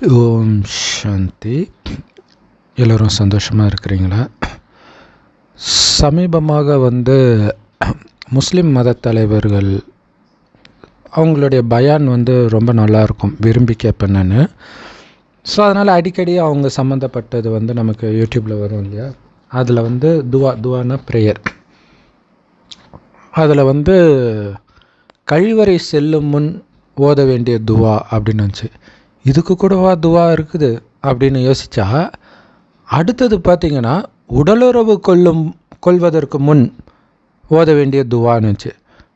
ஓம் சாந்தி. எல்லோரும் சந்தோஷமாக இருக்கிறீங்களா? சமீபமாக முஸ்லீம் மத தலைவர்கள் அவங்களுடைய பயான் ரொம்ப நல்லாயிருக்கும், விரும்பி கேட்பேன் நான். ஸோ அதனால் அடிக்கடி அவங்க சம்மந்தப்பட்டது நமக்கு யூடியூப்பில் வரும் இல்லையா. அதில் துவானா ப்ரேயர். அதில் கழிவறை செல்லும் முன் ஓத வேண்டிய துவா அப்படின்னு இருந்துச்சு. இதுக்கு கூடவா துவா இருக்குது அப்படின்னு யோசித்தா, அடுத்தது பார்த்திங்கன்னா உடலுறவு கொள்வதற்கு முன் ஓத வேண்டிய துவான்னு இருந்துச்சு.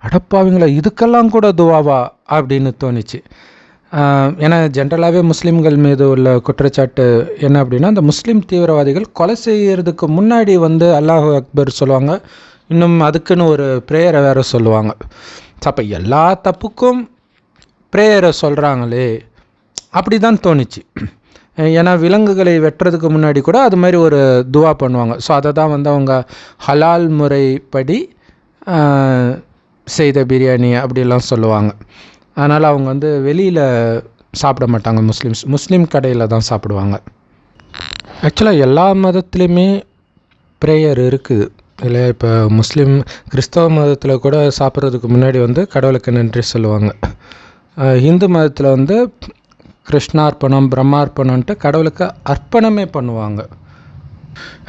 அடப்பாவீங்களா, இதுக்கெல்லாம் கூட துவாவா அப்படின்னு தோணுச்சு. ஏன்னா ஜென்ரலாகவே முஸ்லீம்கள் மீது உள்ள குற்றச்சாட்டு என்ன அப்படின்னா, அந்த முஸ்லீம் தீவிரவாதிகள் கொலை செய்கிறதுக்கு முன்னாடி அல்லாஹ் அக்பர் சொல்லுவாங்க, இன்னும் அதுக்குன்னு ஒரு ப்ரேயரை வேறு சொல்லுவாங்க. அப்போ எல்லா தப்புக்கும் ப்ரேயரை சொல்கிறாங்களே அப்படி தான் தோணுச்சு. ஏன்னா விலங்குகளை வெட்டுறதுக்கு முன்னாடி கூட அது மாதிரி ஒரு துவா பண்ணுவாங்க. ஸோ அதை தான் அவங்க ஹலால் முறைப்படி செய்த பிரியாணி அப்படிலாம் சொல்லுவாங்க. அதனால் அவங்க வெளியில் சாப்பிட மாட்டாங்க. முஸ்லீம் கடையில் தான் சாப்பிடுவாங்க. ஆக்சுவலாக எல்லா மதத்துலேயுமே ப்ரேயர் இருக்குது இல்லையா. இப்போ கிறிஸ்தவ மதத்தில் கூட சாப்பிட்றதுக்கு முன்னாடி கடவுளுக்கு நன்றி சொல்லுவாங்க. இந்து மதத்தில் கிருஷ்ணார்ப்பணம், பிரம்மார்ப்பணம்ன்ட்டு கடவுளுக்கு அர்ப்பணமே பண்ணுவாங்க.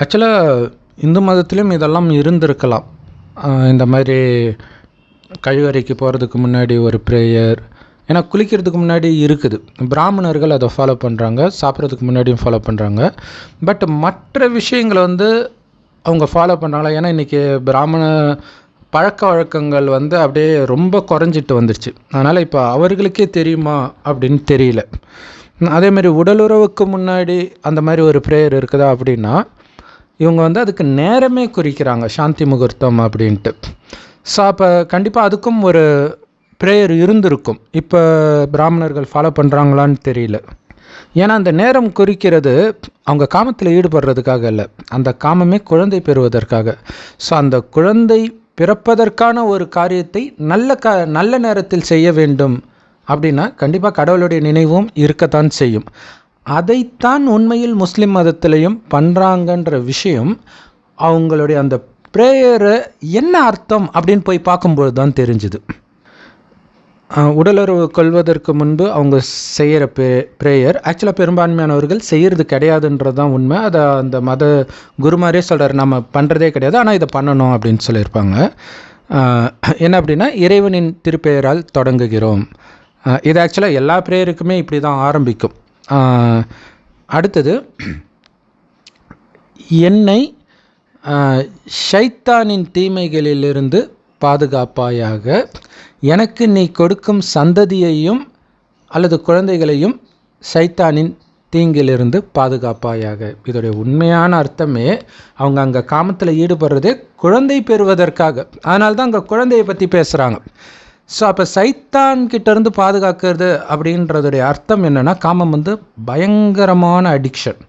ஆக்சுவலாக இந்து மதத்துலேயும் இதெல்லாம் இருந்திருக்கலாம். இந்த மாதிரி கழிவறைக்கு போகிறதுக்கு முன்னாடி ஒரு ப்ரேயர், ஏன்னா குளிக்கிறதுக்கு முன்னாடி இருக்குது. பிராமணர்கள் அதை ஃபாலோ பண்ணுறாங்க, சாப்பிட்றதுக்கு முன்னாடியும் ஃபாலோ பண்ணுறாங்க. பட் மற்ற விஷயங்களை அவங்க ஃபாலோ பண்ணுறாங்களா? ஏன்னா இன்றைக்கி பிராமண பழக்க வழக்கங்கள் அப்படியே ரொம்ப குறைஞ்சிட்டு வந்துடுச்சு. அதனால் இப்போ அவர்களுக்கே தெரியுமா அப்படின்னு தெரியல. அதேமாதிரி உடலுறவுக்கு முன்னாடி அந்த மாதிரி ஒரு ப்ரேயர் இருக்குதா அப்படின்னா, இவங்க அதுக்கு நேரமே குறிக்கிறாங்க, சாந்தி முகூர்த்தம் அப்படின்ட்டு. ஸோ அப்போ கண்டிப்பாக அதுக்கும் ஒரு ப்ரேயர் இருந்திருக்கும். இப்போ பிராமணர்கள் ஃபாலோ பண்ணுறாங்களான்னு தெரியல. ஏன்னா அந்த நேரம் குறிக்கிறது அவங்க காமத்தில் ஈடுபடுறதுக்காக இல்லை, அந்த காமமே குழந்தை பெறுவதற்காக. ஸோ அந்த குழந்தை பிறப்பதற்கான ஒரு காரியத்தை நல்ல நேரத்தில் செய்ய வேண்டும் அப்படின்னா கண்டிப்பாக கடவுளுடைய நினைவும் இருக்கத்தான் செய்யும். அதைத்தான் உண்மையில் முஸ்லீம் மதத்திலையும் பண்ணுறாங்கன்ற விஷயம் அவங்களுடைய அந்த ப்ரேயரை என்ன அர்த்தம் அப்படின்னு போய் பார்க்கும்போது தான் தெரிஞ்சுது. உடலுறவு கொள்வதற்கு முன்பு அவங்க செய்கிற ப்ரேயர் ஆக்சுவலாக பெரும்பான்மையானவர்கள் செய்கிறது கிடையாதுன்றது தான் உண்மை. அதை அந்த மத குருமாரே சொல்கிறார், நம்ம பண்ணுறதே கிடையாது, ஆனால் இதை பண்ணணும் அப்படின்னு சொல்லியிருப்பாங்க. என்ன அப்படின்னா, இறைவனின் திருப்பெயரால் தொடங்குகிறோம். இது ஆக்சுவலாக எல்லா ப்ரேயருக்குமே இப்படி தான் ஆரம்பிக்கும். அடுத்தது, என்னை ஷைத்தானின் தீமைகளிலிருந்து பாதுகாப்பாயாக, எனக்கு நீ கொடுக்கும் சந்ததியையும் அல்லது குழந்தைகளையும் சைத்தானின் தீங்கிலிருந்து பாதுகாப்பாயாக. இதோடைய உண்மையான அர்த்தமே அவங்க அங்கே காமத்தில் ஈடுபடுறதே குழந்தை பெறுவதற்காக. அதனால தான் அங்கே குழந்தையை பற்றி பேசுகிறாங்க. ஸோ அப்போ சைத்தான்கிட்டேருந்து பாதுகாக்கிறது அப்படின்றதுடைய அர்த்தம் என்னென்னா, காமம் பயங்கரமான அடிக்ஷன்.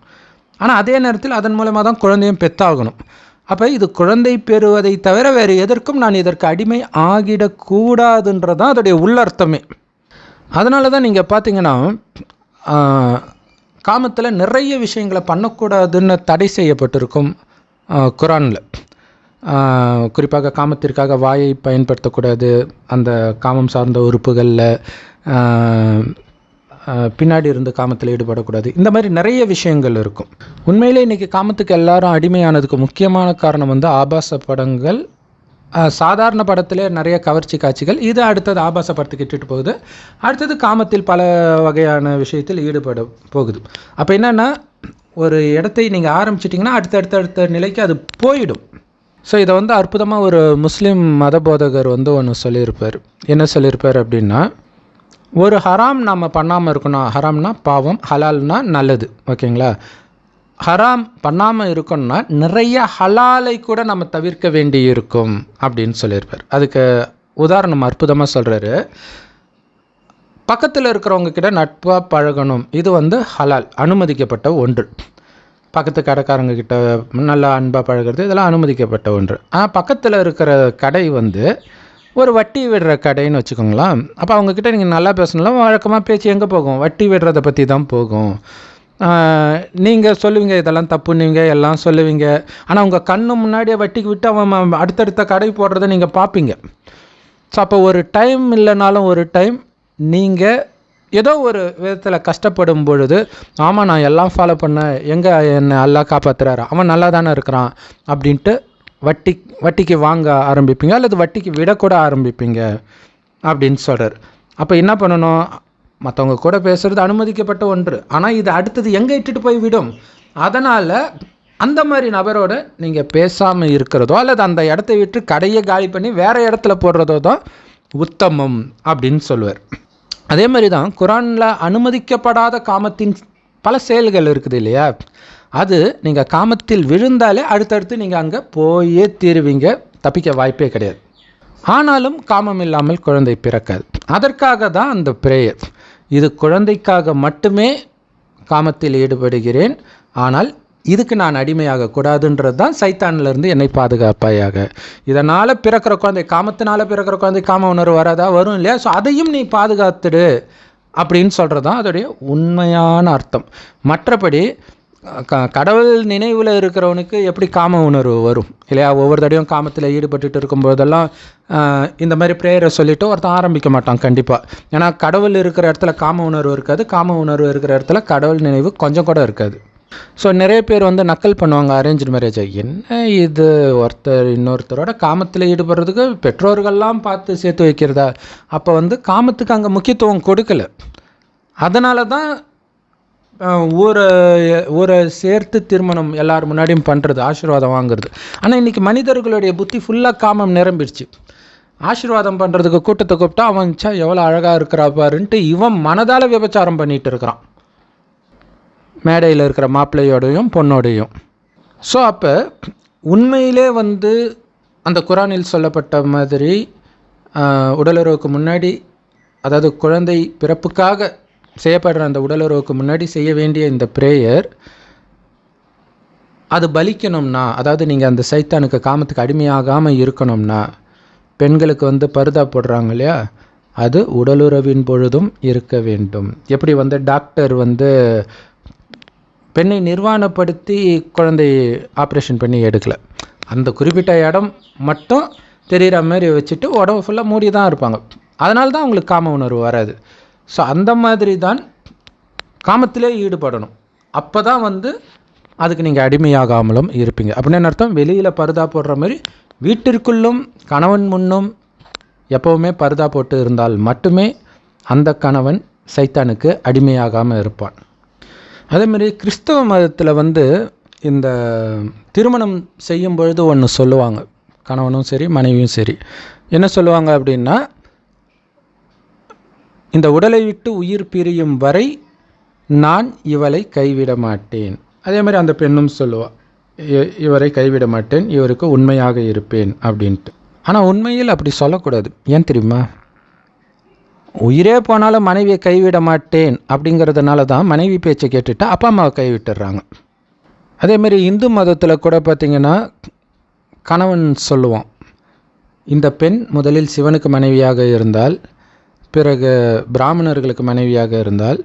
ஆனால் அதே நேரத்தில் அதன் மூலமாக தான் குழந்தையும் பெற்றாகணும். அப்போ இது குழந்தை பெறுவதை தவிர வேறு எதற்கும் நான் இதற்கு அடிமை ஆகிடக்கூடாதுன்றதான் அதோடைய உள்ளர்த்தமே. அதனால தான் நீங்கள் பார்த்தீங்கன்னா, காமத்தில் நிறைய விஷயங்களை பண்ணக்கூடாதுன்னு தடை செய்யப்பட்டிருக்கும் குரானில். குறிப்பாக காமத்திற்காக வாயை பயன்படுத்தக்கூடாது, அந்த காமம் சார்ந்த உறுப்புகளில் பின்னாடி இருந்து காமத்தில் ஈடுபடக்கூடாது, இந்த மாதிரி நிறைய விஷயங்கள் இருக்கும். உண்மையிலே இன்றைக்கி காமத்துக்கு எல்லாரும் அடிமையானதுக்கு முக்கியமான காரணம் ஆபாச படங்கள். சாதாரண படத்திலே நிறைய கவர்ச்சி காட்சிகள், இது அடுத்தது ஆபாச படத்துக்கு இட்டுட்டு போகுது, அடுத்தது காமத்தில் பல வகையான விஷயத்தில் ஈடுபட போகுது. அப்போ என்னென்னா, ஒரு இடத்தை நீங்கள் ஆரம்பிச்சிட்டிங்கன்னா அடுத்த நிலைக்கு அது போயிடும். ஸோ இதை அற்புதமாக ஒரு முஸ்லீம் மத போதகர் ஒன்று சொல்லியிருப்பார். என்ன சொல்லியிருப்பார் அப்படின்னா, ஒரு ஹராம் நாம் பண்ணாமல் இருக்கணும். ஹராம்னா பாவம், ஹலால்னா நல்லது, ஓகேங்களா. ஹராம் பண்ணாமல் இருக்கணும்னா நிறைய ஹலாலை கூட நம்ம தவிர்க்க வேண்டி இருக்கும் அப்படின்னு சொல்லியிருப்பார். அதுக்கு உதாரணம் அற்புதமாக சொல்கிறாரு. பக்கத்தில் இருக்கிறவங்க கிட்ட நட்பாக பழகணும், இது ஹலால், அனுமதிக்கப்பட்ட ஒன்று. பக்கத்து கடைக்காரங்க கிட்ட நல்லா அன்பாக பழகிறது, இதெல்லாம் அனுமதிக்கப்பட்ட ஒன்று. ஆனால் பக்கத்தில் இருக்கிற கடை ஒரு வட்டி விடுற கடைன்னு வச்சுக்கோங்களேன். அப்போ அவங்கக்கிட்ட நீங்கள் நல்லா பேசணும்ல, வழக்கமாக பேச்சு எங்கே போகும்? வட்டி விடுறதை பற்றி தான் போகும். நீங்கள் சொல்லுவீங்க இதெல்லாம் தப்புன்னுவீங்க, எல்லாம் சொல்லுவீங்க. ஆனால் உங்கள் கண்ணு முன்னாடியே வட்டிக்கு விட்டு அவன் அடுத்தடுத்த கடை போடுறதை நீங்கள் பார்ப்பீங்க. ஸோ அப்போ ஒரு டைம் இல்லைனாலும் ஒரு டைம் நீங்கள் ஏதோ ஒரு விதத்தில் கஷ்டப்படும் பொழுது, ஆமாம் நான் எல்லாம் ஃபாலோ பண்ணேன், எங்கே என்னை எல்லாம் காப்பாற்றுறாரு, அவன் நல்லா தானே இருக்கிறான் அப்படின்ட்டு வட்டிக்கு வாங்க ஆரம்பிப்பீங்க, அல்லது வட்டிக்கு விடக்கூட ஆரம்பிப்பீங்க அப்படின்னு சொல்கிறார். அப்போ என்ன பண்ணணும்? மற்றவங்க கூட பேசுகிறது அனுமதிக்கப்பட்ட ஒன்று, ஆனால் இது அடுத்தது எங்கே இட்டுட்டு போய் விடும். அதனால் அந்த மாதிரி நபரோட நீங்கள் பேசாமல் இருக்கிறதோ அல்லது அந்த இடத்த விட்டு கடையை காலி பண்ணி வேறு இடத்துல போடுறதோ தான் உத்தமம் அப்படின்னு சொல்லுவார். அதே மாதிரி தான் குரானில் அனுமதிக்கப்படாத காமத்தின் பல செயல்கள் இருக்குது இல்லையா? அது நீங்கள் காமத்தில் விழுந்தாலே அடுத்தடுத்து நீங்கள் அங்கே போயே தீருவீங்க, தப்பிக்க வாய்ப்பே கிடையாது. ஆனாலும் காமம் இல்லாமல் குழந்தை பிறக்காது. அதற்காக தான் அந்த பிரேயர். இது குழந்தைக்காக மட்டுமே காமத்தில் ஈடுபடுகிறேன், ஆனால் இதுக்கு நான் அடிமையாக கூடாதுன்றது தான் சைத்தானிலிருந்து என்னை பாதுகாப்பாயாக. இதனால் பிறக்கிற குழந்தை, காமத்தினால் பிறக்கிற குழந்தை காம உணர்வு வராதா? வரும் இல்லையா? ஸோ அதையும் நீ பாதுகாத்துடு அப்படின்னு சொல்கிறது தான் அதோடைய உண்மையான அர்த்தம். மற்றபடி கடவுள் நினைவில் இருக்கிறவனுக்கு எப்படி காம உணர்வு வரும் இல்லையா? ஒவ்வொரு தடையும் காமத்தில் ஈடுபட்டு இருக்கும்போதெல்லாம் இந்த மாதிரி ப்ரேயரை சொல்லிவிட்டு ஒருத்தன் ஆரம்பிக்க மாட்டான் கண்டிப்பாக. ஏன்னா கடவுள் இருக்கிற இடத்துல காம உணர்வு இருக்காது, காம உணர்வு இருக்கிற இடத்துல கடவுள் நினைவு கொஞ்சம் கூட இருக்காது. ஸோ நிறைய பேர் வந்து நக்கல் பண்ணுவாங்க அரேஞ்ச் மேரேஜை. என்ன இது, ஒருத்தர் இன்னொருத்தரோட காமத்தில் ஈடுபடுறதுக்கு பெற்றோர்கள்லாம் பார்த்து சேர்த்து வைக்கிறதா? அப்போ வந்து காமத்துக்கு அங்கே முக்கியத்துவம் கொடுக்கல. அதனால தான் ஊரை சேர்த்து திருமணம் எல்லார் முன்னாடியும் பண்ணுறது, ஆசீர்வாதம் வாங்குறது. ஆனால் இன்றைக்கி மனிதர்களுடைய புத்தி ஃபுல்லாக காமம் நிரம்பிடுச்சு. ஆசீர்வாதம் பண்ணுறதுக்கு கூட்டத்தை கூப்பிட்டா அவன் எவ்வளோ அழகாக இருக்கிறா பாருன்ட்டு இவன் மனதால் விபச்சாரம் பண்ணிகிட்டு இருக்கிறான், மேடையில் இருக்கிற மாப்பிள்ளையோடையும் பொண்ணோடையும். ஸோ அப்போ உண்மையிலே வந்து அந்த குரானில் சொல்லப்பட்ட மாதிரி உடலுறவுக்கு முன்னாடி, அதாவது குழந்தை பிறப்புக்காக செய்யப்படுற அந்த உடலுறவுக்கு முன்னாடி செய்ய வேண்டிய இந்த ப்ரேயர், அது பலிக்கணும்னா, அதாவது நீங்கள் அந்த சைத்தானுக்கு காமத்துக்கு அடிமையாகாமல் இருக்கணும்னா, பெண்களுக்கு வந்து பர்தா போடுறாங்க இல்லையா, அது உடலுறவின் பொழுதும் இருக்க வேண்டும். எப்படி வந்து டாக்டர் வந்து பெண்ணை நிர்வாணப்படுத்தி குழந்தை ஆப்ரேஷன் பண்ணி எடுக்கலை, அந்த குறிப்பிட்ட இடம் மட்டும் தெரிகிற மாதிரி வச்சுட்டு உடம்பு ஃபுல்லாக மூடி தான் இருப்பாங்க, அதனால தான் அவங்களுக்கு காம உணர்வு வராது. ஸோ அந்த மாதிரி தான் காமத்திலே ஈடுபடணும். அப்போ தான் வந்து அதுக்கு நீங்கள் அடிமையாகாமலும் இருப்பீங்க. அப்படின்னு அர்த்தம், வெளியில் பர்தா போடுற மாதிரி வீட்டிற்குள்ளும் கணவன் முன்னும் எப்போவுமே பர்தா போட்டு இருந்தால் மட்டுமே அந்த கணவன் சைத்தானுக்கு அடிமையாகாமல் இருப்பான். அதேமாதிரி கிறிஸ்தவ மதத்தில் வந்து இந்த திருமணம் செய்யும் பொழுது ஒன்று சொல்லுவாங்க, கணவனும் சரி மனைவியும் சரி. என்ன சொல்லுவாங்க அப்படின்னா, இந்த உடலை விட்டு உயிர் பிரியும் வரை நான் இவளை கைவிட மாட்டேன். அதே மாதிரி அந்த பெண்ணும் சொல்லுவாள், இவரை கைவிட மாட்டேன், இவருக்கு உண்மையாக இருப்பேன் அப்படின்ட்டு. ஆனால் உண்மையில் அப்படி சொல்லக்கூடாது. ஏன் தெரியுமா? உயிரே போனாலும் மனைவியை கைவிட மாட்டேன் அப்படிங்கிறதுனால தான் மனைவி பேச்சை கேட்டுட்டு அப்பா அம்மாவை கைவிட்டுடுறாங்க. அதேமாரி இந்து மதத்தில் கூட பார்த்திங்கன்னா கணவன் சொல்லுவான், இந்த பெண் முதலில் சிவனுக்கு மனைவியாக இருந்தால், பிறகு பிராமணர்களுக்கு மனைவியாக இருந்தால்,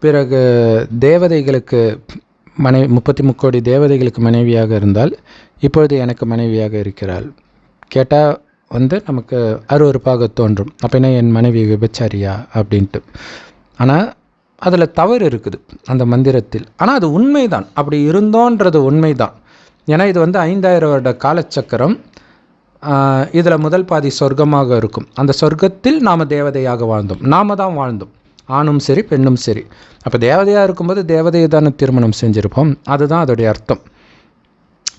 பிறகு தேவதைகளுக்கு 33 கோடி தேவதைகளுக்கு மனைவியாக இருந்தால், இப்பொழுது எனக்கு மனைவியாக இருக்கிறாள். கேட்டால் வந்து நமக்கு அருவருப்பாக தோன்றும், அப்போ என்ன என் மனைவி விபச்சாரியா அப்படின்ட்டு. ஆனால் அதில் தவறு இருக்குது அந்த மந்திரத்தில். ஆனால் அது உண்மைதான், அப்படி இருந்தோன்றது உண்மைதான். ஏன்னா இது வந்து 5000 வருட காலச்சக்கரம். இதில் முதல் பாதி சொர்க்கமாக இருக்கும். அந்த சொர்க்கத்தில் நாம் தேவதையாக வாழ்ந்தோம், நாம் தான் வாழ்ந்தோம், ஆணும் சரி பெண்ணும் சரி. அப்போ தேவதையாக இருக்கும்போது தேவதையை தானே திருமணம் செஞ்சுருப்போம், அதுதான் அதோடைய அர்த்தம்.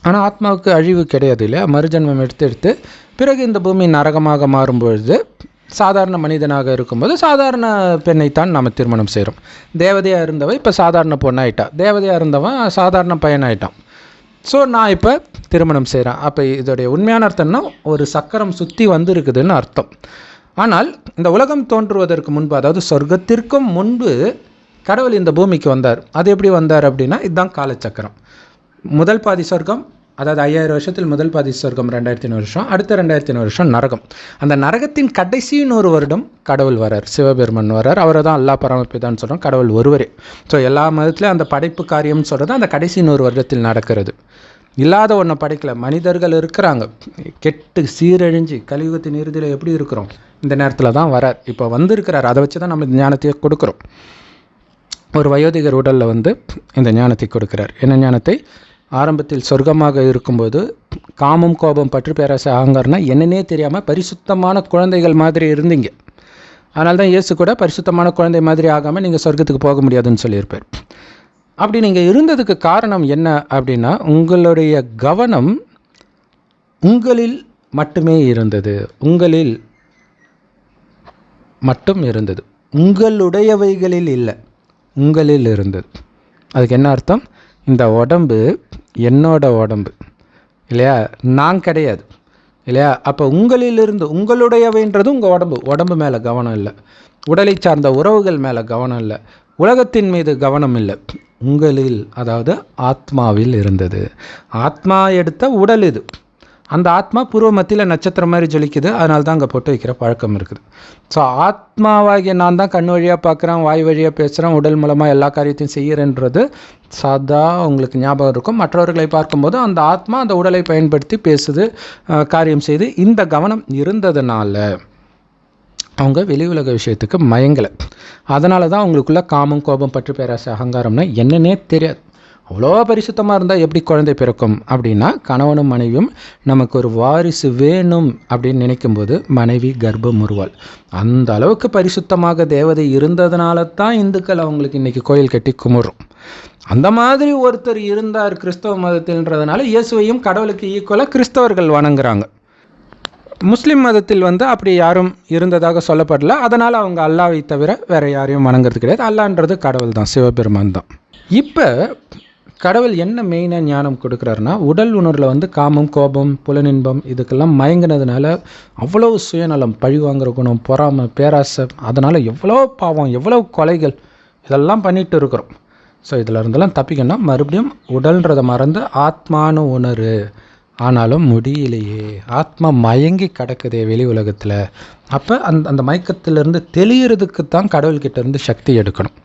ஆனால் ஆத்மாவுக்கு அழிவு கிடையாது இல்லையா? மறுஜன்மம் எடுத்து பிறகு இந்த பூமி நரகமாக மாறும்பொழுது சாதாரண மனிதனாக இருக்கும்போது சாதாரண பெண்ணைத்தான் நாம் திருமணம் செய்கிறோம். தேவதையாக இருந்தவன் இப்போ சாதாரண பொண்ணாயிட்டா, தேவதையாக இருந்தவன் சாதாரண பையனாயிட்டான். ஸோ நான் இப்போ திருமணம் செய்கிறேன். அப்போ இதோடைய உண்மையான அர்த்தம்னா ஒரு சக்கரம் சுற்றி வந்துருக்குதுன்னு அர்த்தம். ஆனால் இந்த உலகம் தோன்றுவதற்கு முன்பு, அதாவது சொர்க்கத்திற்கும் முன்பு கடவுள் இந்த பூமிக்கு வந்தார். அது எப்படி வந்தார் அப்படின்னா, இதுதான் காலச்சக்கரம். முதல் பாதி சொர்க்கம், அதாவது 5000 வருஷத்தில் முதல் பாதி சொர்க்கம் 2500 வருஷம், அடுத்த 2500 வருஷம் நரகம். அந்த நரகத்தின் கடைசி 100 வருடம் கடவுள் வரார், சிவபெருமன் வரார். அவரை தான் அல்லா பரமபிதான்னு சொல்கிறோம், கடவுள் ஒருவரே. ஸோ எல்லா மதத்துலேயும் அந்த படைப்பு காரியம்னு சொல்கிறது அந்த கடைசி 100 வருடத்தில் நடக்கிறது. இல்லாத ஒன்றை படைக்கல, மனிதர்கள் இருக்கிறாங்க, கெட்டு சீரழிஞ்சு கலியுகத்தின் இறுதியில் எப்படி இருக்கிறோம், இந்த நேரத்தில் தான் வரார். இப்போ வந்திருக்கிறார், அதை வச்சு தான் நம்ம ஞானத்தை கொடுக்குறோம். ஒரு வயோதிகர் உடலில் இந்த ஞானத்தை கொடுக்கிறார். என்ன ஞானத்தை? ஆரம்பத்தில் சொர்க்கமாக இருக்கும்போது காமம், கோபம், பற்று, பேராசை, அகங்காரம்னா என்னன்னே தெரியாமல் பரிசுத்தமான குழந்தைகள் மாதிரி இருந்தீங்க. அதனால தான் இயேசு கூட பரிசுத்தமான குழந்தை மாதிரி ஆகாமல் நீங்கள் சொர்க்கத்துக்கு போக முடியாதுன்னு சொல்லியிருப்பார். அப்படி நீங்கள் இருந்ததுக்கு காரணம் என்ன அப்படின்னா, உங்களுடைய கவனம் உங்களில் மட்டுமே இருந்தது, உங்களில் மட்டும் இருந்தது, உங்களுடையவைகளில் இல்லை, உங்களில் இருந்தது. அதுக்கு என்ன அர்த்தம்? இந்த உடம்பு என்னோட உடம்பு இல்லையா, நான் கிடையாது இல்லையா. அப்போ உங்களிலிருந்து, உங்களுடையவைன்றது உங்கள் உடம்பு, உடம்பு மேலே கவனம் இல்லை, உடலை சார்ந்த உறவுகள் மேலே கவனம் இல்லை, உலகத்தின் மீது கவனம் இல்லை, உங்களில், அதாவது ஆத்மாவில் இருந்தது. ஆத்மா எடுத்த உடல் இது. அந்த ஆத்மா பூர்வ மத்தியில் நட்சத்திரம் மாதிரி ஜொலிக்குது, அதனால தான் அங்கே போட்டு வைக்கிற பழக்கம் இருக்குது. ஸோ ஆத்மாவாகிய நான் தான் கண் வழியாக பார்க்குறேன், வாய் வழியாக பேசுகிறேன், உடல் மூலமாக எல்லா காரியத்தையும் செய்கிறேன்றது சதா உங்களுக்கு ஞாபகம் இருக்கும். மற்றவர்களை பார்க்கும்போது அந்த ஆத்மா அந்த உடலை பயன்படுத்தி பேசுது, காரியம் செய்து. இந்த கவனம் இருந்ததுனால அவங்க வெளி உலக விஷயத்துக்கு மயங்கலை. அதனால தான் அவங்களுக்குள்ள காமம், கோபம், பற்று, பேராசை, அகங்காரம்னா என்னன்னே தெரியாது. அவ்வளோ பரிசுத்தமாக இருந்தால் எப்படி குழந்தை பிறக்கும் அப்படின்னா, கணவனும் மனைவியும் நமக்கு ஒரு வாரிசு வேணும் அப்படின்னு நினைக்கும்போது மனைவி கர்ப்பம் உருவாள். அந்த அளவுக்கு பரிசுத்தமாக தேவதை இருந்ததுனால தான் இந்துக்கள் அவங்களுக்கு இன்றைக்கி கோயில் கட்டி கும்பிட்றோம். அந்த மாதிரி ஒருத்தர் இருந்தார் கிறிஸ்தவ மதத்தில்ன்றதுனால இயேசுவையும் கடவுளுக்கு ஈக்குவலாக கிறிஸ்தவர்கள் வணங்குறாங்க. முஸ்லீம் மதத்தில் அப்படி யாரும் இருந்ததாக சொல்லப்படல. அதனால் அவங்க அல்லாவை தவிர வேறு யாரையும் வணங்குறது கிடையாது. அல்லான்றது கடவுள் தான், சிவபெருமான் தான். இப்போ கடவுள் என்ன மெயினாக ஞானம் கொடுக்குறாருன்னா, உடல் உணர்வில் காமம், கோபம், புலனின்பம் இதுக்கெல்லாம் மயங்கினதுனால அவ்வளோ சுயநலம், பழி வாங்குற குணம், பொறாமை, பேராசை, அதனால் எவ்வளோ பாவம், எவ்வளோ கொலைகள் இதெல்லாம் பண்ணிகிட்டு இருக்கிறோம். ஸோ இதில் இருந்தெல்லாம் தப்பிக்கணும். மறுபடியும் உடல்ன்றதை மறந்து ஆத்மானு உணரு. ஆனாலும் முடியலையே, ஆத்மா மயங்கி கிடக்குதே வெளி உலகத்தில். அப்போ அந்த மயக்கத்திலிருந்து தெளிகிறதுக்கு தான் கடவுள்கிட்டேருந்து சக்தி எடுக்கணும்.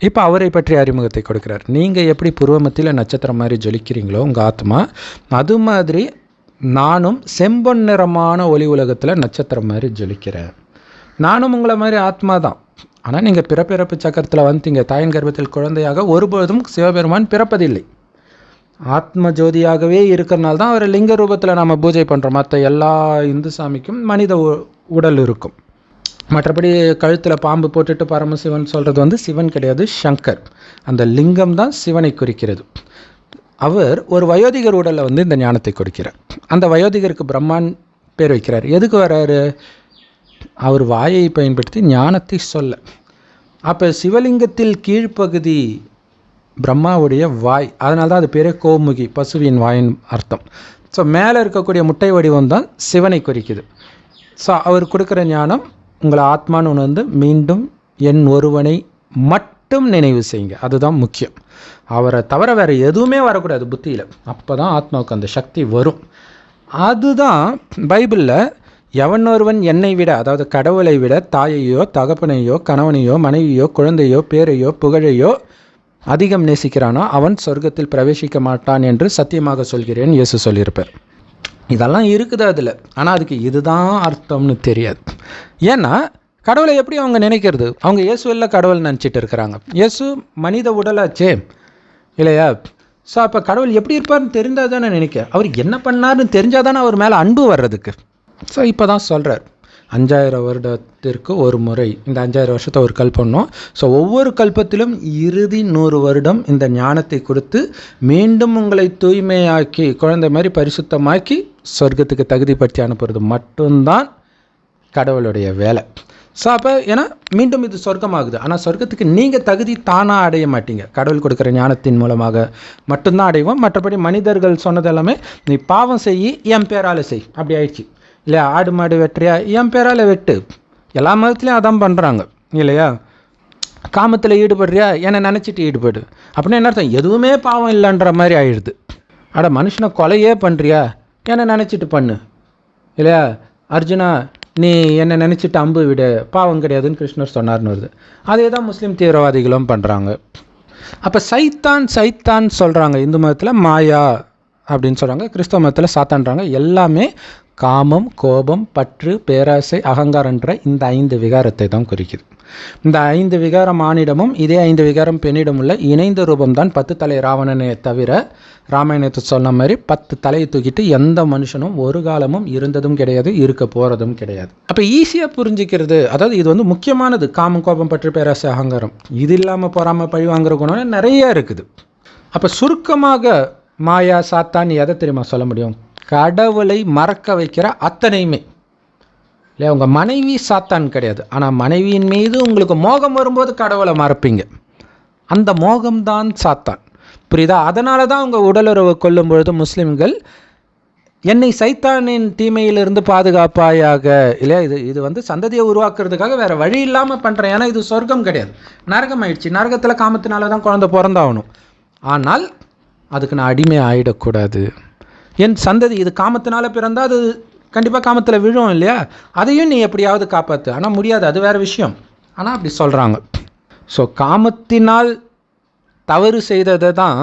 இப்போ அவரை பற்றி அறிமுகத்தை கொடுக்குறார். நீங்கள் எப்படி பூர்வமத்தியில் நட்சத்திரம் மாதிரி ஜொலிக்கிறீங்களோ உங்கள் ஆத்மா, அது மாதிரி நானும் செம்பொன் நிறமான ஒளி உலகத்தில் நட்சத்திரம் மாதிரி ஜொலிக்கிறேன். நானும் உங்களை மாதிரி ஆத்மா தான். ஆனால் நீங்கள் பிறப்பிறப்பு சக்கரத்தில் வந்தீங்க, தாயின் கர்ப்பத்தில் குழந்தையாக ஒருபோதும் சிவபெருமான் பிறப்பதில்லை. ஆத்ம ஜோதியாகவே இருக்கிறனால தான் அவர் லிங்க ரூபத்தில் நம்ம பூஜை பண்ணுறோம். மற்ற எல்லா இந்து சாமிக்கும் மனித உடல் இருக்கும். மற்றபடி கழுத்தில் பாம்பு போட்டுட்டு பரமசிவன் சொல்கிறது சிவன் கிடையாது, சங்கர். அந்த லிங்கம் தான் சிவனை குறிக்கிறது. அவர் ஒரு வயோதிகர் உடலில் இந்த ஞானத்தை கொடுக்கிறார். அந்த வயோதிகருக்கு பிரம்மான் பேர் வைக்கிறார். எதுக்கு வர்றாரு? அவர் வாயை பயன்படுத்தி ஞானத்தை சொல்ல. அப்போ சிவலிங்கத்தில் கீழ்ப்பகுதி பிரம்மாவுடைய வாய், அதனால தான் அது பேரே கோமுகி, பசுவின் வாயின் அர்த்தம். ஸோ மேலே இருக்கக்கூடிய முட்டை வடிவம் தான் சிவனை குறிக்குது. ஸோ அவர் கொடுக்குற ஞானம், உங்களை ஆத்மான்னு உணர்ந்து மீண்டும் என் ஒருவனை மட்டும் நினைவு செய்யுங்க, அதுதான் முக்கியம். அவரை தவிர வேறு எதுவுமே வரக்கூடாது புத்தியில். அப்போ தான் ஆத்மாவுக்கு அந்த சக்தி வரும். அதுதான் பைபிளில் எவன் ஒருவன் என்னை விட, அதாவது கடவுளை விட தாயையோ தகப்பனையோ கணவனையோ மனைவியோ குழந்தையோ பேரையோ புகழையோ அதிகம் நேசிக்கிறானோ அவன் சொர்க்கத்தில் பிரவேசிக்க மாட்டான் என்று சத்தியமாக சொல்கிறேன் இயேசு சொல்லியிருப்பார். இதெல்லாம் இருக்குது அதில். ஆனால் அதுக்கு இதுதான் அர்த்தம்னு தெரியாது. ஏன்னா கடவுளை எப்படி அவங்க நினைக்கிறது? அவங்க இயேசுவில் கடவுள் நினச்சிட்டு இருக்கிறாங்க. இயேசு மனித உடலாச்சே இல்லையா? ஸோ அப்போ கடவுள் எப்படி இருப்பார்னு தெரிந்தால் தானே நினைக்க. அவர் என்ன பண்ணார்னு தெரிஞ்சால் தானே அவர் மேலே அன்பு வர்றதுக்கு. ஸோ இப்போ தான் சொல்கிறார், 5000 வருடத்திற்கு ஒரு முறை, இந்த 5000 வருஷத்தை ஒரு கல்பம். ஸோ ஒவ்வொரு கல்பத்திலும் இறுதி 100 வருடம் இந்த ஞானத்தை கொடுத்து மீண்டும் உங்களை தூய்மையாக்கி குழந்தை மாதிரி பரிசுத்தமாக்கி சொர்க்கத்துக்கு தகுதிப்படுத்தி அனுப்புறது மட்டும்தான் கடவுளுடைய வேலை. ஸோ அப்போ ஏன்னா மீண்டும் இது சொர்க்கமாகுது. ஆனால் சொர்க்கத்துக்கு நீங்கள் தகுதி தானாக அடைய மாட்டீங்க, கடவுள் கொடுக்குற ஞானத்தின் மூலமாக மட்டும்தான் அடைவோம். மற்றபடி மனிதர்கள் சொன்னது எல்லாமே நீ பாவம் செய்யி என் பேரால் செய், அப்படி ஆயிடுச்சு இல்லையா? ஆடு மாடு வெட்டுறியா, என் பேரால் வெட்டு. எல்லா மதத்துலேயும் அதான் பண்ணுறாங்க இல்லையா? காமத்தில் ஈடுபடுறியா, என்னை நினச்சிட்டு ஈடுபடு. அப்படின்னா என்ன அர்த்தம்? எதுவுமே பாவம் இல்லைன்ற மாதிரி ஆயிடுது. அட மனுஷனை கொலையே பண்ணுறியா, என்னை நினச்சிட்டு பண்ணு இல்லையா, அர்ஜுனா நீ என்னை நினச்சிட்டு அம்பு விடு, பாவம் கிடையாதுன்னு கிருஷ்ணர் சொன்னார்னு வருது. அதே தான் முஸ்லீம் தீவிரவாதிகளும் பண்ணுறாங்க. அப்போ சைத்தான் சொல்கிறாங்க, இந்து மதத்தில் மாயா அப்படின்னு சொல்கிறாங்க, கிறிஸ்தவ மதத்தில் சாத்தான்றாங்க. எல்லாமே காமம், கோபம், பற்று, பேராசை, அகங்காரன்ற இந்த 5 விகாரத்தை தான் குறிக்குது. இந்த 5 விகாரம் ஆணிடமும் இதே 5 விகாரம் பெண்ணிடம் உள்ள இணைந்த ரூபம்தான் 10 தலை ராவணனை தவிர, ராமாயணத்தை சொன்ன மாதிரி 10 தலையை தூக்கிட்டு எந்த மனுஷனும் ஒரு காலமும் இருந்ததும் கிடையாது, இருக்க போகிறதும் கிடையாது. அப்போ ஈஸியாக புரிஞ்சிக்கிறது, அதாவது இது வந்து முக்கியமானது. காமம், கோபம், பற்று, பேராசை, அகங்காரம், இது இல்லாமல் போகாமல் பழி வாங்குற குணம் நிறைய இருக்குது. அப்போ சுருக்கமாக மாயா சாத்தான் எதை தெரியுமா சொல்ல முடியும்? கடவுளை மறக்க வைக்கிற அத்தனையுமே இல்லையா. உங்கள் மனைவி சாத்தான் கிடையாது, ஆனால் மனைவியின் மீது உங்களுக்கு மோகம் வரும்போது கடவுளை மறப்பீங்க, அந்த மோகம்தான் சாத்தான். புரியுதா? அதனால தான் உங்கள் உடலுறவு கொள்ளும் பொழுது முஸ்லிம்கள் என்னை சைத்தானின் தீமையிலிருந்து பாதுகாப்பாயாக இல்லையா, இது வந்து சந்ததியை உருவாக்குறதுக்காக வேறு வழி இல்லாமல் பண்ணுறேன். ஏன்னா இது சொர்க்கம் கிடையாது, நரகம் ஆயிடுச்சு. நரகத்தில் காமத்தினால தான் குழந்தை பிறந்தாகணும். ஆனால் அதுக்கு நான் அடிமை ஆகிடக்கூடாது. என் சந்ததி இது காமத்தினால பிறந்தால் அது கண்டிப்பாக காமத்தில் விழும் இல்லையா, அதையும் நீ எப்படியாவது காப்பாற்று. ஆனால் முடியாது, அது வேறு விஷயம். ஆனால் அப்படி சொல்கிறாங்க. ஸோ காமத்தினால் தவறு செய்ததை தான்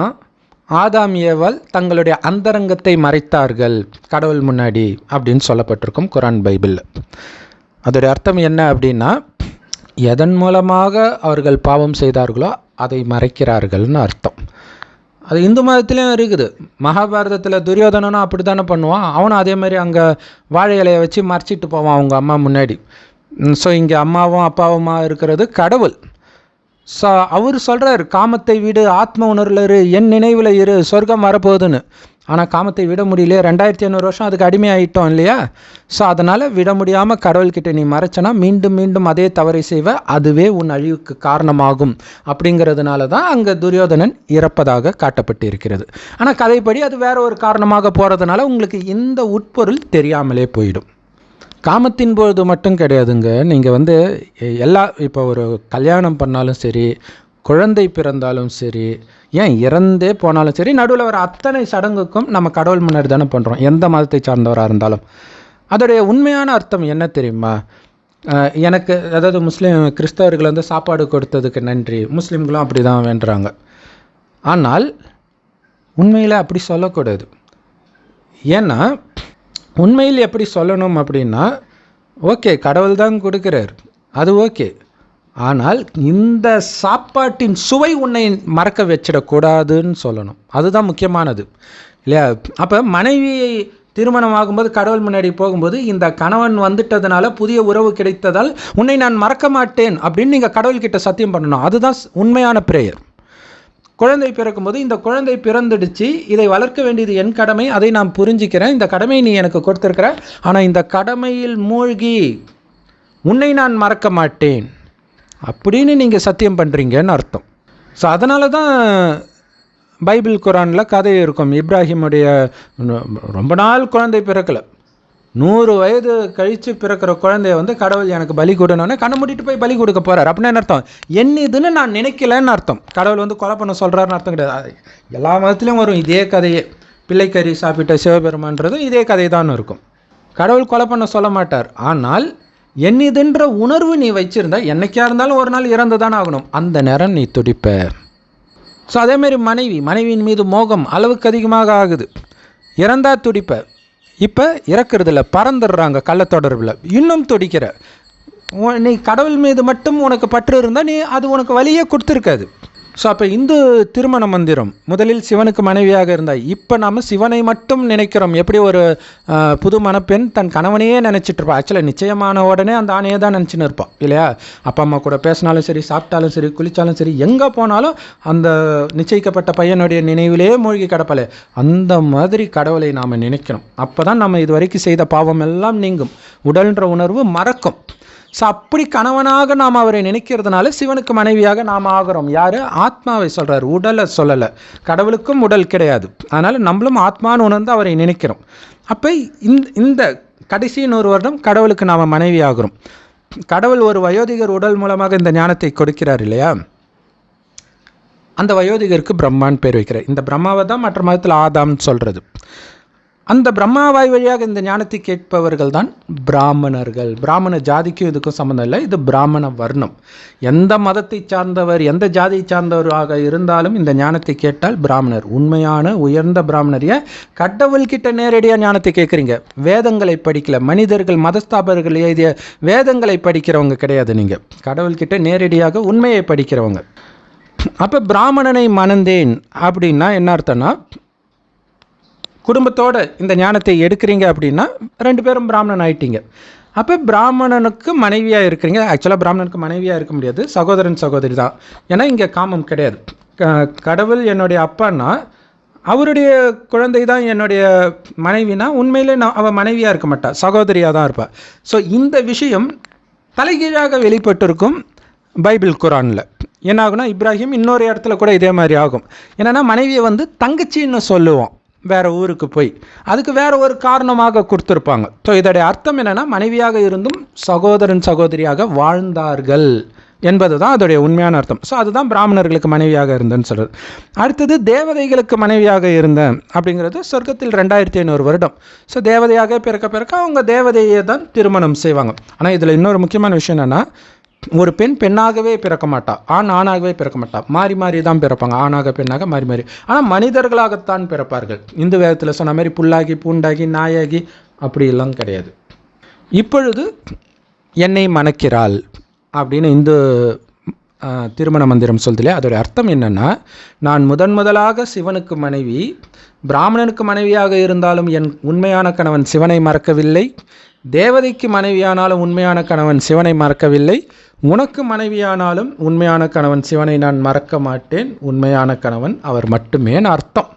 ஆதாம் ஏவாள் தங்களுடைய அந்தரங்கத்தை மறைத்தார்கள் கடவுள் முன்னாடி அப்படின்னு சொல்லப்பட்டிருக்கும் குரான் பைபிளில். அதோடைய அர்த்தம் என்ன அப்படின்னா, எதன் மூலமாக அவர்கள் பாவம் செய்தார்களோ அதை மறைக்கிறார்கள்னு அர்த்தம். அது இந்து மதத்துலேயும் இருக்குது. மகாபாரதத்தில் துரியோதனனும் அப்படி தானே பண்ணுவான், அவனும் அதே மாதிரி அங்கே வாழை இலையை வச்சு மறைச்சிட்டு போவான் அவங்க அம்மா முன்னாடி. ஸோ இங்கே அம்மாவும் அப்பாவுமா இருக்கிறது கடவுள். ஸோ அவர் சொல்கிறார், காமத்தை விடு, ஆத்ம உணர்வில் இரு, என் நினைவில் இரு, சொர்க்கம் வரப்போகுதுன்னு. ஆனால் காமத்தை விட முடியல, 2500 வருஷம் அதுக்கு அடிமையாயிட்டோம் இல்லையா. ஸோ அதனால் விட முடியாமல் கடவுள்கிட்ட நீ மறைச்சனா மீண்டும் மீண்டும் அதே தவறை செய்வ, அதுவே உன் அழிவுக்கு காரணமாகும். அப்படிங்கிறதுனால தான் அங்கே துரியோதனன் இறப்பதாக காட்டப்பட்டு இருக்கிறது. ஆனால் கதைப்படி அது வேற ஒரு காரணமாக போகிறதுனால உங்களுக்கு இந்த உட்பொருள் தெரியாமலே போயிடும். காமத்தின் பொழுது மட்டும் கிடையாதுங்க. நீங்கள் வந்து இப்போ ஒரு கல்யாணம் பண்ணாலும் சரி, குழந்தை பிறந்தாலும் சரி, ஏன் இறந்தே போனாலும் சரி, நடுவில் வர அத்தனை சடங்குக்கும் நம்ம கடவுள் முன்னாடி தானே பண்ணுறோம், எந்த மதத்தை சார்ந்தவராக இருந்தாலும். அதோடைய உண்மையான அர்த்தம் என்ன தெரியுமா? எனக்கு அதாவது கிறிஸ்தவர்கள் வந்து சாப்பாடு கொடுத்ததுக்கு நன்றி, முஸ்லீம்களும் அப்படி தான் வேண்டுறாங்க. ஆனால் உண்மையில் அப்படி சொல்லக்கூடாது. ஏன்னா உண்மையில் எப்படி சொல்லணும் அப்படின்னா, ஓகே கடவுள் தான் கொடுக்குறார், அது ஓகே. ஆனால் இந்த சாப்பாட்டின் சுவை உன்னை மறக்க வச்சிடக்கூடாதுன்னு சொல்லணும். அதுதான் முக்கியமானது இல்லையா. அப்போ மனைவியை திருமணம் ஆகும்போது கடவுள் முன்னாடி போகும்போது, இந்த கணவன் வந்துட்டதுனால புதிய உறவு கிடைத்ததால் உன்னை நான் மறக்க மாட்டேன் அப்படின்னு நீங்கள் கடவுள்கிட்ட சத்தியம் பண்ணணும். அதுதான் உண்மையான பிரேயர். குழந்தை பிறக்கும்போது, இந்த குழந்தை பிறந்துடுச்சு, இதை வளர்க்க வேண்டியது என் கடமை, அதை நான் புரிஞ்சிக்கிறேன், இந்த கடமையை நீ எனக்கு கொடுத்துருக்கிற, ஆனால் இந்த கடமையில் மூழ்கி உன்னை நான் மறக்க மாட்டேன் அப்படின்னு நீங்கள் சத்தியம் பண்ணுறீங்கன்னு அர்த்தம். ஸோ அதனால தான் பைபிள் குரானில் கதை இருக்கும். இப்ராஹிமுடைய ரொம்ப நாள் குழந்தை பிறக்கலை, 100 வயது கழித்து பிறக்கிற குழந்தைய வந்து கடவுள் எனக்கு பலி கொடுனோடனே கண்ணை மூடிட்டு போய் பலி கொடுக்க போகிறார். அப்படின்னா என்ன அர்த்தம்? இதுன்னு நான் நினைக்கலன்னு அர்த்தம். கடவுள் வந்து கொலை பண்ண சொல்கிறாருன்னு அர்த்தம் கிடையாது. எல்லா மதத்துலேயும் வரும் இதே கதையே. பிள்ளைக்கறி சாப்பிட்ட சிவபெருமான்றதும் இதே கதை தான் இருக்கும். கடவுள் கொலை பண்ண சொல்ல மாட்டார். ஆனால் இதுன்ற உணர்வு நீ வச்சிருந்தா, என்னைக்கா இருந்தாலும் ஒரு நாள் இறந்து தானே ஆகணும், அந்த நேரம் நீ துடிப்ப. ஸோ அதேமாரி மனைவியின் மீது மோகம் அளவுக்கு அதிகமாக ஆகுது, இறந்தா துடிப்ப. இப்போ இறக்குறதில்ல, பறந்துடுறாங்க கள்ளத்தொடர்பில், இன்னும் துடிக்கிற. நீ கடவுள் மீது மட்டும் உனக்கு பற்று இருந்தால் நீ அது உனக்கு வழியே கொடுத்துருக்காது. ஸோ அப்போ இந்து திருமண மந்திரம் முதலில் சிவனுக்கு மனைவியாக இருந்தால், இப்போ நாம் சிவனை மட்டும் நினைக்கிறோம். எப்படி ஒரு புது மணப்பெண் தன் கணவனையே நினச்சிட்டு இருப்பாள். ஆக்சுவலாக நிச்சயமான உடனே அந்த ஆணையை தான் நினச்சின்னு இருப்பாள் இல்லையா. அப்பா அம்மா கூட பேசினாலும் சரி, சாப்பிட்டாலும் சரி, குளித்தாலும் சரி, எங்கே போனாலும் அந்த நிச்சயிக்கப்பட்ட பையனுடைய நினைவிலே மூழ்கி கிடப்பலே. அந்த மாதிரி கடவுளை நாம் நினைக்கணும். அப்போ தான் நம்ம இது வரைக்கும் செய்த பாவம் எல்லாம் நீங்கும், உடல்ன்ற உணர்வு மறக்கும். ஸோ அப்படி கணவனாக நாம் அவரை நினைக்கிறதுனால சிவனுக்கு மனைவியாக நாம் ஆகிறோம். யார்? ஆத்மாவை சொல்கிறார், உடலை சொல்லலை. கடவுளுக்கும் உடல் கிடையாது, அதனால் நம்மளும் ஆத்மான்னு உணர்ந்து அவரை நினைக்கிறோம். அப்போ இந்த கடைசி 100 வருடம் கடவுளுக்கு நாம் மனைவி ஆகிறோம். கடவுள் ஒரு வயோதிகர் உடல் மூலமாக இந்த ஞானத்தை கொடுக்கிறார் இல்லையா. அந்த வயோதிகருக்கு பிரம்மான்னு பேர் வைக்கிறார். இந்த பிரம்மாவை தான் மற்ற மதத்தில் ஆதாம்னு சொல்கிறது. அந்த பிரம்மாவாய் வழியாக இந்த ஞானத்தை கேட்பவர்கள் தான் பிராமணர்கள். பிராமண ஜாதிக்கும் இதுக்கும் சம்மந்தம் இல்லை, இது பிராமண வர்ணம். எந்த மதத்தை சார்ந்தவர், எந்த ஜாதியை சார்ந்தவராக இருந்தாலும் இந்த ஞானத்தை கேட்டால் பிராமணர், உண்மையான உயர்ந்த பிராமணர். ஏன் கடவுள்கிட்ட நேரடியாக ஞானத்தை கேட்குறீங்க? வேதங்களை படிக்கல, மனிதர்கள் மதஸ்தாபர்கள் எழுதிய வேதங்களை படிக்கிறவங்க கிடையாது. நீங்கள் கடவுள்கிட்ட நேரடியாக உண்மையை படிக்கிறவங்க. அப்போ பிராமணனை மணந்தேன் அப்படின்னா என்ன அர்த்தம்னா, குடும்பத்தோடு இந்த ஞானத்தை எடுக்கிறீங்க அப்படின்னா 2 பேரும் பிராமணன் ஆயிட்டீங்க. அப்போ பிராமணனுக்கு மனைவியாக இருக்கிறீங்க. ஆக்சுவலாக பிராமணனுக்கு மனைவியாக இருக்க முடியாது, சகோதரன் சகோதரி தான். ஏன்னா இங்கே காமம் கிடையாது. கடவுள் என்னுடைய அப்பான்னா அவருடைய குழந்தை தான் என்னுடைய மனைவினா உண்மையிலே அவள் மனைவியாக இருக்க மாட்டா, சகோதரியாக தான் இருப்பாள். ஸோ இந்த விஷயம் தலைகீழாக வெளிப்பட்டிருக்கும் பைபிள் குரானில். என்ன ஆகுனா, இப்ராஹிம் இன்னொரு இடத்துல கூட இதே மாதிரி ஆகும். என்னென்னா மனைவியை தங்கச்சின்னு சொல்லுவோம் வேறு ஊருக்கு போய், அதுக்கு வேறு ஒரு காரணமாக கொடுத்துருப்பாங்க. ஸோ இதோடைய அர்த்தம் என்னென்னா, மனைவியாக இருந்தும் சகோதரன் சகோதரியாக வாழ்ந்தார்கள் என்பது தான் அதோடைய உண்மையான அர்த்தம். ஸோ அதுதான் பிராமணர்களுக்கு மனைவியாக இருந்தேன்னு சொல்கிறது. அடுத்தது தேவதைகளுக்கு மனைவியாக இருந்தேன் அப்படிங்கிறது சொர்க்கத்தில் 2500 வருடம். ஸோ தேவதையாக பிறக்க அவங்க தேவதையை தான் திருமணம் செய்வாங்க. ஆனால் இதில் இன்னொரு முக்கியமான விஷயம் என்னென்னா, ஒரு பெண் பெண்ணாகவே பிறக்க மாட்டா, ஆண் ஆணாகவே பிறக்க மாட்டா, மாறி மாறி தான் பிறப்பாங்க, ஆணாக பெண்ணாக மாறி மாறி. ஆனால் மனிதர்களாகத்தான் பிறப்பார்கள். இந்து வேதத்தில் சொன்ன மாதிரி புல்லாகி பூண்டாகி நாயாகி அப்படியெல்லாம் கிடையாது. இப்பொழுது என்னை மணக்கிறாள் அப்படின்னு இந்து திருமண மந்திரம் சொல்லுதில்லையே, அதோடைய அர்த்தம் என்னென்னா, நான் முதலாக சிவனுக்கு மனைவி, பிராமணனுக்கு மனைவியாக இருந்தாலும் என் உண்மையான கணவன் சிவனை மறக்கவில்லை, தேவதைக்கு மனைவியானாலும் உண்மையான கணவன் சிவனை மறக்கவில்லை, உனக்கு மனைவியானாலும் உண்மையான கணவன் சிவனை நான் மறக்க மாட்டேன், உண்மையான கணவன் அவர் மட்டுமே அர்த்தம்.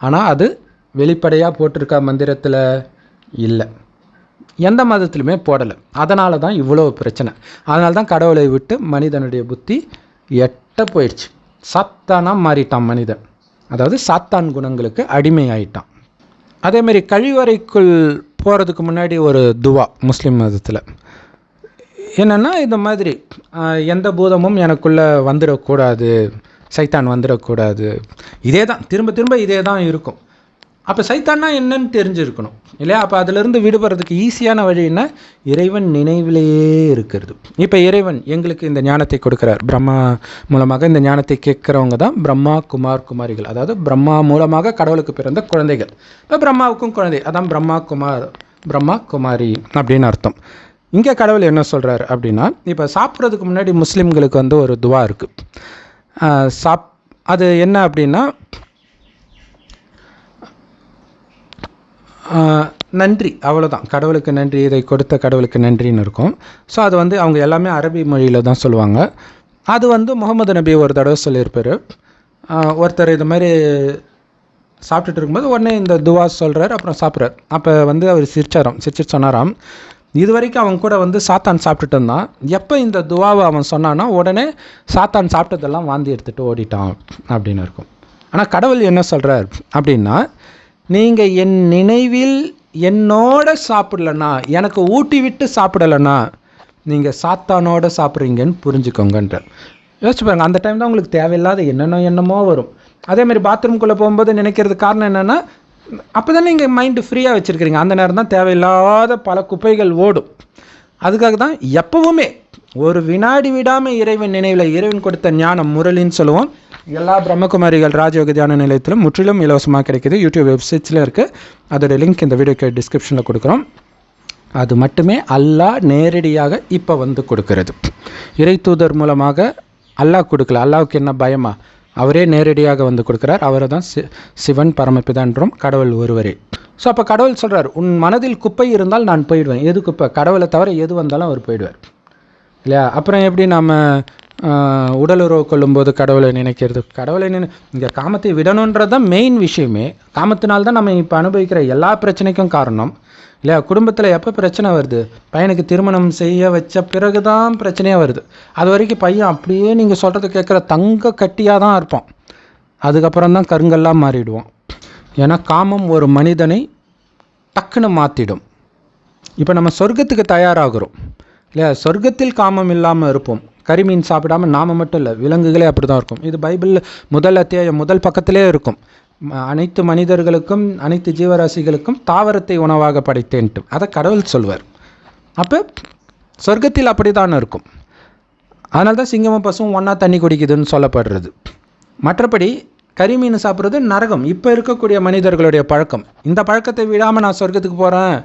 ஆனால் அது வெளிப்படையாக போட்டிருக்க மந்திரத்தில் இல்லை, எந்த மதத்திலுமே போடலை. அதனால தான் இவ்வளோ பிரச்சனை. அதனால தான் கடவுளை விட்டு மனிதனுடைய புத்தி எட்ட போயிடுச்சு. சாத்தானாக மாறிட்டான் மனிதன், அதாவது சாத்தான் குணங்களுக்கு அடிமை ஆயிட்டான். அதேமாரி கழிவறைக்குள் போகிறதுக்கு முன்னாடி ஒரு துவா முஸ்லீம் மதத்தில் என்னென்னா, இந்த மாதிரி எந்த பூதமும் எனக்குள்ளே வந்துடக்கூடாது, சைத்தான் வந்துடக்கூடாது, இதே தான் திரும்ப இதே தான் இருக்கும். அப்போ சைத்தான்னா என்னன்னு தெரிஞ்சிருக்கணும் இல்லையா? அப்போ அதிலிருந்து விடுபடுறதுக்கு ஈஸியான வழின்னா இறைவன் நினைவிலேயே இருக்கிறது. இப்போ இறைவன் எங்களுக்கு இந்த ஞானத்தை கொடுக்குறார். பிரம்மா மூலமாக இந்த ஞானத்தை கேட்குறவங்க தான் பிரம்மா குமார் குமாரிகள், அதாவது பிரம்மா மூலமாக கடவுளுக்கு பிறந்த குழந்தைகள். இப்போ பிரம்மாவுக்கும் குழந்தை, அதான் பிரம்மா குமாரி அப்படின்னு அர்த்தம். இங்கே கடவுள் என்ன சொல்கிறார் அப்படின்னா, இப்போ சாப்பிட்றதுக்கு முன்னாடி முஸ்லீம்களுக்கு ஒரு துவா இருக்குது. அது என்ன அப்படின்னா, நன்றி, அவ்வளோதான். கடவுளுக்கு நன்றி, இதை கொடுத்த கடவுளுக்கு நன்றின்னு இருக்கும். ஸோ அது அவங்க எல்லாமே அரபி மொழியில் தான் சொல்லுவாங்க. அது முகமது நபி ஒரு தடவை சொல்லியிருப்பார். ஒருத்தர் இது மாதிரி சாப்பிட்டுட்டு இருக்கும்போது உடனே இந்த துவா சொல்கிறார், அப்புறம் சாப்பிட்றார். அப்போ அவர் சிரிச்சிட்டு சொன்னாராம், இது வரைக்கும் அவன் கூட சாத்தான் சாப்பிட்டுட்டு இருந்தான், எப்போ இந்த துவாவை அவன் சொன்னான்னா உடனே சாத்தான் சாப்பிட்டதெல்லாம் வாந்தி எடுத்துகிட்டு ஓடிட்டான் அப்படின்னு இருக்கும். ஆனால் கடவுள் என்ன சொல்கிறார் அப்படின்னா, நீங்கள் என் நினைவில் என்னோட சாப்பிடலன்னா, எனக்கு ஊட்டி விட்டு சாப்பிடலைன்னா நீங்கள் சாத்தானோட சாப்பிட்றீங்கன்னு புரிஞ்சுக்கோங்கன்றார். யோசிச்சு பாருங்கள், அந்த டைம் தான் உங்களுக்கு தேவையில்லாத என்னமோ வரும். அதேமாதிரி பாத்ரூம்குள்ளே போகும்போது நினைக்கிறது காரணம் என்னென்னா, அப்போ தான் நீங்கள் மைண்டு ஃப்ரீயாக வச்சுருக்கிறீங்க. அந்த நேரம் தான் தேவையில்லாத பல குப்பைகள் ஓடும். அதுக்காக தான் எப்பவுமே ஒரு வினாடி விடாமல் இறைவன் நினைவில், இறைவன் கொடுத்த ஞானம் முரளின்னு சொல்லுவோம். எல்லா பிரம்மகுமாரிகள் ராஜயோக தியான நிலையத்திலும் முற்றிலும் இலவசமாக கிடைக்கிது. யூடியூப் வெப்சைட்ஸில் இருக்குது. அதோடய லிங்க் இந்த வீடியோக்கு டிஸ்கிரிப்ஷனில் கொடுக்குறோம். அது மட்டுமே அல்லாஹ் நேரடியாக இப்போ கொடுக்கிறது. இறை தூதர் மூலமாக அல்லாஹ் கொடுக்கல. அல்லாஹ்வுக்கு என்ன பயமா? அவரே நேரடியாக கொடுக்குறார். அவரை தான் சிவன் பரமபிதான்றோம், கடவுள் ஒருவரே. ஸோ அப்போ கடவுள் சொல்கிறார், உன் மனதில் குப்பை இருந்தால் நான் போயிடுவேன். எது குப்பை? கடவுளை தவிர எது வந்தாலும் அவர் போயிடுவார் இல்லையா? அப்புறம் எப்படி நம்ம உடலுறவு கொள்ளும்போது கடவுளை நினைக்கிறது? கடவுளை இங்கே காமத்தை விடணுன்றது தான் மெயின் விஷயமே. காமத்தினால்தான் நம்ம இப்போ அனுபவிக்கிற எல்லா பிரச்சனைக்கும் காரணம் இல்லையா? குடும்பத்தில் எப்போ பிரச்சனை வருது? பையனுக்கு திருமணம் செய்ய வச்ச பிறகு தான் பிரச்சனையாக வருது. அது வரைக்கும் பையன் அப்படியே நீங்கள் சொல்கிறது கேட்குற தங்க கட்டியாக தான் இருப்பான். அதுக்கப்புறம் தான் கருங்கல்லாம் மாறிடுவோம். ஏன்னா காமம் ஒரு மனிதனை டக்குன்னு மாற்றிடும். இப்போ நம்ம சொர்க்கத்துக்கு தயாராகிறோம் இல்லையா? சொர்க்கத்தில் காமம் இல்லாமல் இருப்போம். கரிமீன் சாப்பிடாமல் நாம் மட்டும் இல்லை, விலங்குகளே அப்படி தான் இருக்கும். இது பைபிள் முதல் அத்தியாயம் முதல் பக்கத்திலே இருக்கும். அனைத்து மனிதர்களுக்கும் அனைத்து ஜீவராசிகளுக்கும் தாவரத்தை உணவாக படைத்தேன்ட்டு அதை கடவுள் சொல்வார். அப்போ சொர்க்கத்தில் அப்படி தான் இருக்கும். அதனால தான் சிங்கமும் பசுவும் ஒன்றா தண்ணி குடிக்குதுன்னு சொல்லப்படுறது. மற்றபடி கரிமீன் சாப்பிட்றது நரகம். இப்போ இருக்கக்கூடிய மனிதர்களுடைய பழக்கம். இந்த பழக்கத்தை விடாமல் நான் சொர்க்கத்துக்கு போகிறேன்,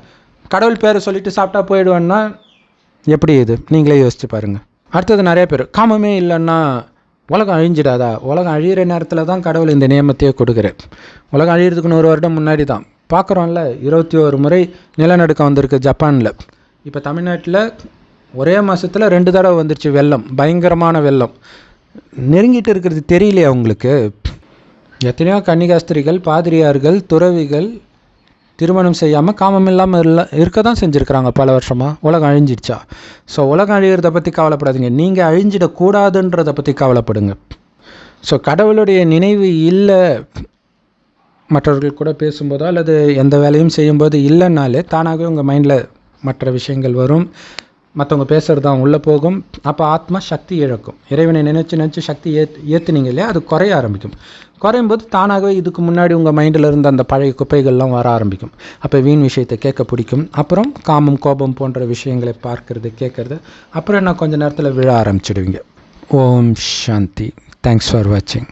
கடவுள் பேரை சொல்லிட்டு சாப்பிட்டா போயிடுவேன்னா எப்படி? இது நீங்களே யோசிச்சு பாருங்கள். அடுத்தது நிறைய பேர் காமமே இல்லைன்னா உலகம் அழிஞ்சிடாதா? உலகம் அழியிற நேரத்தில் தான் கடவுள் இந்த நியமத்தையே கொடுக்குறார். உலகம் அழியிறதுக்கு 100 வருடம் முன்னாடி தான் பார்க்குறோம்ல. 21 முறை நிலநடுக்கம் வந்திருக்கு ஜப்பானில். இப்போ தமிழ்நாட்டில் ஒரே மாதத்தில் 2 தடவை வந்துருச்சு வெள்ளம், பயங்கரமான வெள்ளம். நெருங்கிட்டு இருக்கிறது தெரியலையா உங்களுக்கு? எத்தனையோ கன்னிகாஸ்திரிகள், பாதிரியார்கள், துறவிகள் திருமணம் செய்யாமல் காமம் இல்லாமல் இருக்க தான் செஞ்சுருக்கிறாங்க பல வருஷமாக. உலகம் அழிஞ்சிடுச்சா? ஸோ உலகம் அழியிறதை பற்றி கவலைப்படாதீங்க, நீங்கள் அழிஞ்சிடக்கூடாதுன்றதை பற்றி கவலைப்படுங்க. ஸோ கடவுளுடைய நினைவு இல்லை, மற்றவர்கள் கூட பேசும்போதோ அல்லது எந்த வேலையும் செய்யும்போது இல்லைன்னாலே தானாகவே உங்கள் மைண்டில் மற்ற விஷயங்கள் வரும், மற்றவங்க பேசுகிறது தான் உள்ளே போகும். அப்போ ஆத்மா சக்தி இழக்கும். இறைவனை நினச்சி சக்தி ஏற்றுனீங்க இல்லையா, அது குறைய ஆரம்பிக்கும். குறையும் போது தானாகவே இதுக்கு முன்னாடி உங்கள் மைண்டில் இருந்த அந்த பழைய குப்பைகள்லாம் வர ஆரம்பிக்கும். அப்போ வீண் விஷயத்தை கேட்க பிடிக்கும். அப்புறம் காமம், கோபம் போன்ற விஷயங்களை பார்க்கறது, கேட்குறது. அப்புறம் நான் கொஞ்சம் நேரத்தில் விழ ஆரம்பிச்சிடுவீங்க. ஓம் சாந்தி. தேங்க்ஸ் ஃபார் வாட்சிங்.